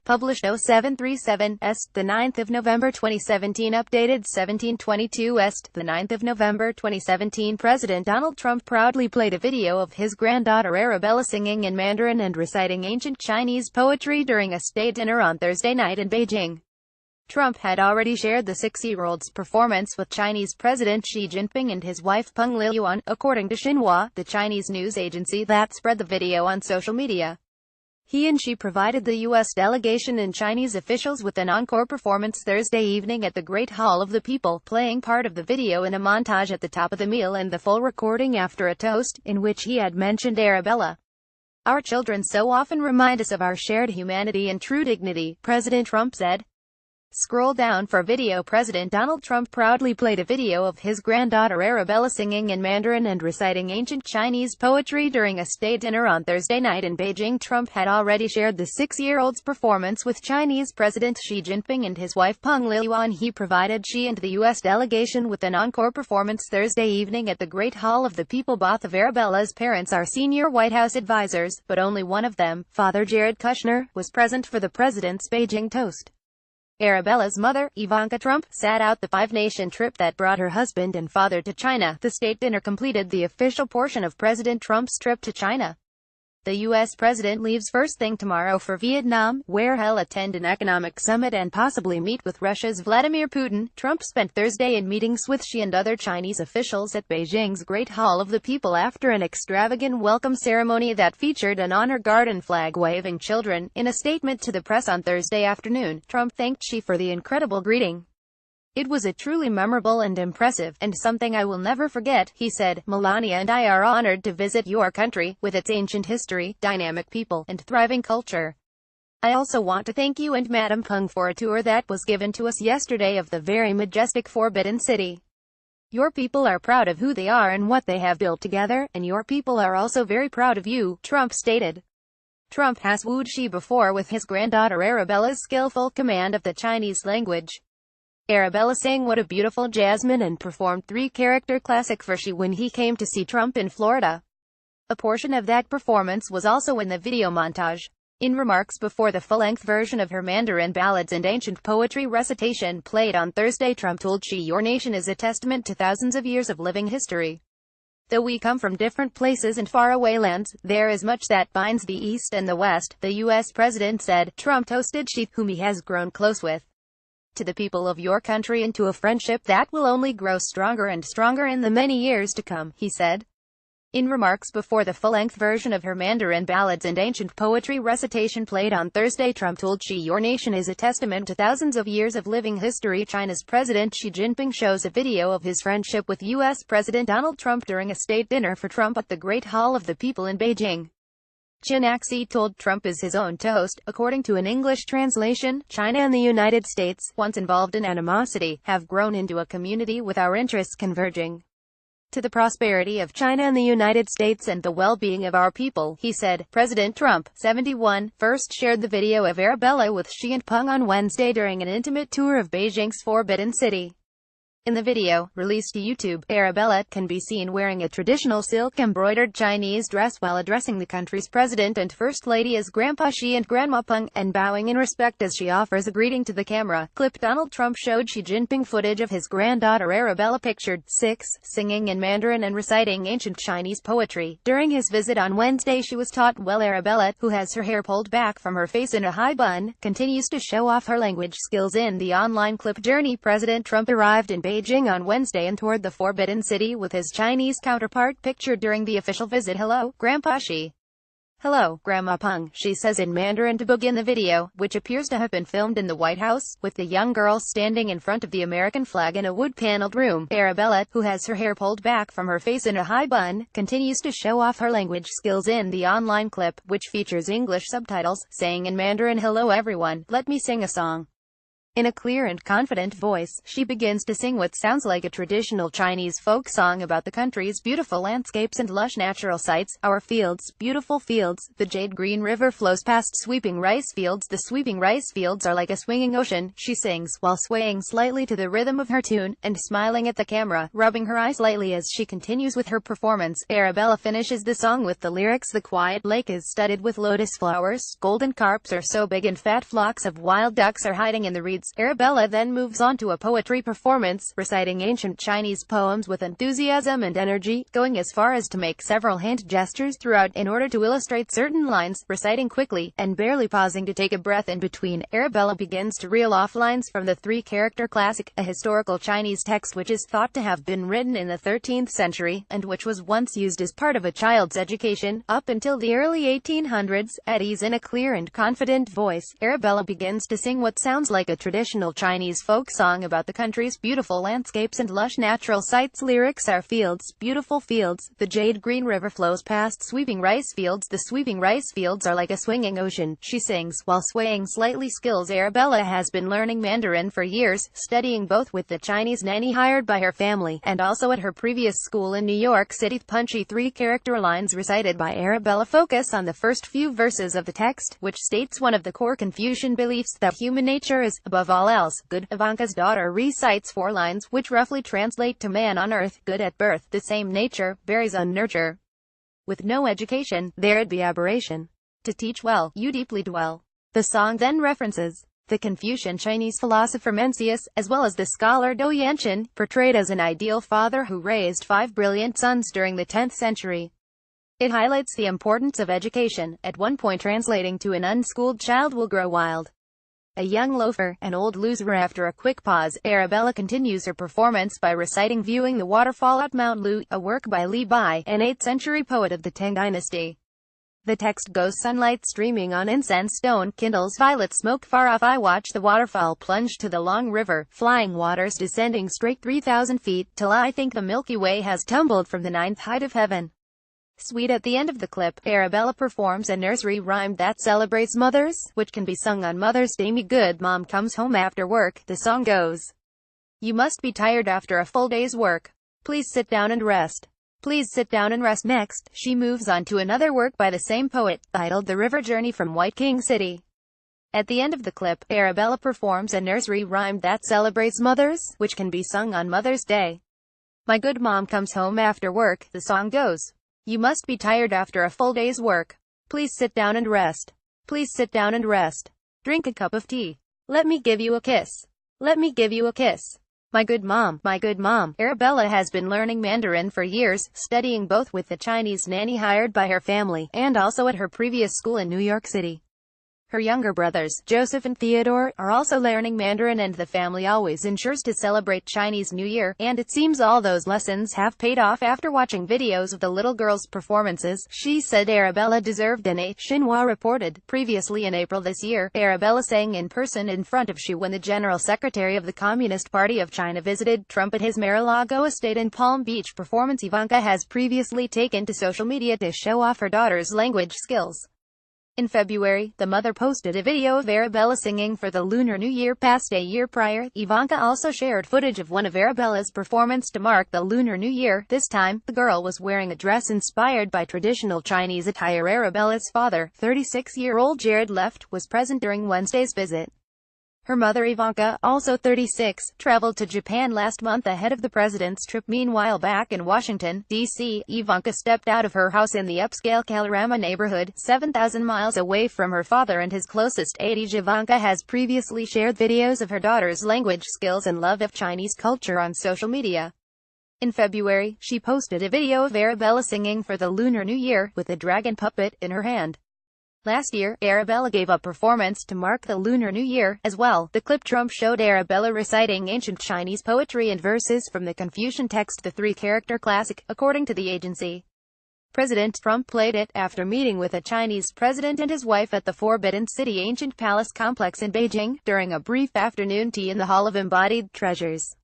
Published 0737 Est, the 9th of November 2017. Updated 1722 Est, the 9th of November 2017. President Donald Trump proudly played a video of his granddaughter Arabella singing in Mandarin and reciting ancient Chinese poetry during a state dinner on Thursday night in Beijing. Trump had already shared the 6-year-old's performance with Chinese President Xi Jinping and his wife Peng Liyuan, according to Xinhua, the Chinese news agency that spread the video on social media. He and she provided the U.S. delegation and Chinese officials with an encore performance Thursday evening at the Great Hall of the People, playing part of the video in a montage at the top of the meal and the full recording after a toast, in which he had mentioned Arabella. "Our children so often remind us of our shared humanity and true dignity," President Trump said. Scroll down for video. President Donald Trump proudly played a video of his granddaughter Arabella singing in Mandarin and reciting ancient Chinese poetry during a state dinner on Thursday night in Beijing. Trump had already shared the 6-year-old's performance with Chinese President Xi Jinping and his wife Peng Liyuan. He provided Xi and the U.S. delegation with an encore performance Thursday evening at the Great Hall of the People. Both of Arabella's parents are senior White House advisors, but only one of them, Father Jared Kushner, was present for the president's Beijing toast. Arabella's mother, Ivanka Trump, sat out the five-nation trip that brought her husband and father to China. The state dinner completed the official portion of President Trump's trip to China. The U.S. president leaves first thing tomorrow for Vietnam, where he'll attend an economic summit and possibly meet with Russia's Vladimir Putin. Trump spent Thursday in meetings with Xi and other Chinese officials at Beijing's Great Hall of the People after an extravagant welcome ceremony that featured an honor guard and flag-waving children. In a statement to the press on Thursday afternoon, Trump thanked Xi for the incredible greeting. "It was a truly memorable and impressive, and something I will never forget," he said. "Melania and I are honored to visit your country, with its ancient history, dynamic people, and thriving culture. I also want to thank you and Madam Peng for a tour that was given to us yesterday of the very majestic Forbidden City. Your people are proud of who they are and what they have built together, and your people are also very proud of you," Trump stated. Trump has wooed Xi before with his granddaughter Arabella's skillful command of the Chinese language. Arabella sang "What a Beautiful Jasmine" and performed three-character classic for Xi when he came to see Trump in Florida. A portion of that performance was also in the video montage. In remarks before the full-length version of her Mandarin ballads and ancient poetry recitation played on Thursday, Trump told Xi, "Your nation is a testament to thousands of years of living history. Though we come from different places and faraway lands, there is much that binds the East and the West," the U.S. president said. Trump toasted Xi, whom he has grown close with, "to the people of your country and to a friendship that will only grow stronger and stronger in the many years to come," he said. In remarks before the full-length version of her Mandarin ballads and ancient poetry recitation played on Thursday, Trump told Xi, "Your nation is a testament to thousands of years of living history." China's President Xi Jinping shows a video of his friendship with U.S. President Donald Trump during a state dinner for Trump at the Great Hall of the People in Beijing. Xi told Trump is his own toast. According to an English translation, China and the United States, once involved in animosity, have grown into a community with our interests converging to the prosperity of China and the United States and the well-being of our people, he said. President Trump, 71, first shared the video of Arabella with Xi and Peng on Wednesday during an intimate tour of Beijing's Forbidden City. In the video, released to YouTube, Arabella can be seen wearing a traditional silk-embroidered Chinese dress while addressing the country's president and first lady as Grandpa Xi and Grandma Peng, and bowing in respect as she offers a greeting to the camera. Clip. Donald Trump showed Xi Jinping footage of his granddaughter Arabella, pictured 6, singing in Mandarin and reciting ancient Chinese poetry. During his visit on Wednesday, she was taught well. Arabella, who has her hair pulled back from her face in a high bun, continues to show off her language skills in the online clip journey. President Trump arrived in Beijing on Wednesday and toured the Forbidden City with his Chinese counterpart, pictured during the official visit. "Hello, Grandpa Xi. Hello, Grandma Peng," she says in Mandarin to begin the video, which appears to have been filmed in the White House, with the young girl standing in front of the American flag in a wood-paneled room. Arabella, who has her hair pulled back from her face in a high bun, continues to show off her language skills in the online clip, which features English subtitles, saying in Mandarin, "Hello everyone, let me sing a song." In a clear and confident voice, she begins to sing what sounds like a traditional Chinese folk song about the country's beautiful landscapes and lush natural sights. Our fields, beautiful fields, the jade green river flows past sweeping rice fields. The sweeping rice fields are like a swinging ocean, she sings, while swaying slightly to the rhythm of her tune, and smiling at the camera, rubbing her eyes lightly as she continues with her performance. Arabella finishes the song with the lyrics, "The quiet lake is studded with lotus flowers, golden carps are so big and fat flocks of wild ducks are hiding in the reeds." Arabella then moves on to a poetry performance, reciting ancient Chinese poems with enthusiasm and energy, going as far as to make several hand gestures throughout in order to illustrate certain lines, reciting quickly, and barely pausing to take a breath in between. Arabella begins to reel off lines from the three-character classic, a historical Chinese text which is thought to have been written in the 13th century, and which was once used as part of a child's education, up until the early 1800s. At ease in a clear and confident voice, Arabella begins to sing what sounds like a traditional Chinese folk song about the country's beautiful landscapes and lush natural sights. Lyrics: our fields, beautiful fields, the jade green river flows past sweeping rice fields. The sweeping rice fields are like a swinging ocean, she sings, while swaying slightly. Skills: Arabella has been learning Mandarin for years, studying both with the Chinese nanny hired by her family, and also at her previous school in New York City. Punchy three-character lines recited by Arabella focus on the first few verses of the text, which states one of the core Confucian beliefs, that human nature is, above all else, good. Ivanka's daughter recites 4 lines, which roughly translate to man on earth, good at birth, the same nature, varies on nurture. With no education, there'd be aberration. To teach well, you deeply dwell. The song then references the Confucian Chinese philosopher Mencius, as well as the scholar Dou Yanqian, portrayed as an ideal father who raised 5 brilliant sons during the 10th century. It highlights the importance of education, at one point translating to "an unschooled child will grow wild, a young loafer, an old loser." After a quick pause, Arabella continues her performance by reciting "Viewing the Waterfall at Mount Lu," a work by Li Bai, an 8th century poet of the Tang dynasty. The text goes: sunlight streaming on incense stone, kindles violet smoke far off. I watch the waterfall plunge to the long river, flying waters descending straight 3,000 feet, till I think the Milky Way has tumbled from the 9th height of heaven. Sweet. At the end of the clip, Arabella performs a nursery rhyme that celebrates mothers, which can be sung on Mother's Day. "Me good mom comes home after work," the song goes. "You must be tired after a full day's work. Please sit down and rest. Please sit down and rest." Next, she moves on to another work by the same poet, titled "The River Journey from White King City." At the end of the clip, Arabella performs a nursery rhyme that celebrates mothers, which can be sung on Mother's Day. "My good mom comes home after work," the song goes. "You must be tired after a full day's work. Please sit down and rest. Please sit down and rest. Drink a cup of tea. Let me give you a kiss. Let me give you a kiss. My good mom, my good mom." Arabella has been learning Mandarin for years, studying both with the Chinese nanny hired by her family, and also at her previous school in New York City. Her younger brothers, Joseph and Theodore, are also learning Mandarin, and the family always ensures to celebrate Chinese New Year, and it seems all those lessons have paid off. After watching videos of the little girls' performances, she said Arabella deserved an A. Xinhua reported. Previously in April this year, Arabella sang in person in front of Xi when the General Secretary of the Communist Party of China visited Trump at his Mar-a-Lago estate in Palm Beach. Performance Ivanka has previously taken to social media to show off her daughter's language skills. In February, the mother posted a video of Arabella singing for the Lunar New Year. Past a year prior, Ivanka also shared footage of one of Arabella's performance to mark the Lunar New Year. This time, the girl was wearing a dress inspired by traditional Chinese attire. Arabella's father, 36-year-old Jared Left, was present during Wednesday's visit. Her mother Ivanka, also 36, traveled to Japan last month ahead of the president's trip. Meanwhile, back in Washington, D.C., Ivanka stepped out of her house in the upscale Kalorama neighborhood, 7,000 miles away from her father and his closest aide. Ivanka has previously shared videos of her daughter's language skills and love of Chinese culture on social media. In February, she posted a video of Arabella singing for the Lunar New Year, with a dragon puppet in her hand. Last year, Arabella gave a performance to mark the Lunar New Year, as well. The clip Trump showed Arabella reciting ancient Chinese poetry and verses from the Confucian text, the three-character classic, according to the agency. President Trump played it after meeting with a Chinese president and his wife at the Forbidden City Ancient Palace complex in Beijing, during a brief afternoon tea in the Hall of Embodied Treasures.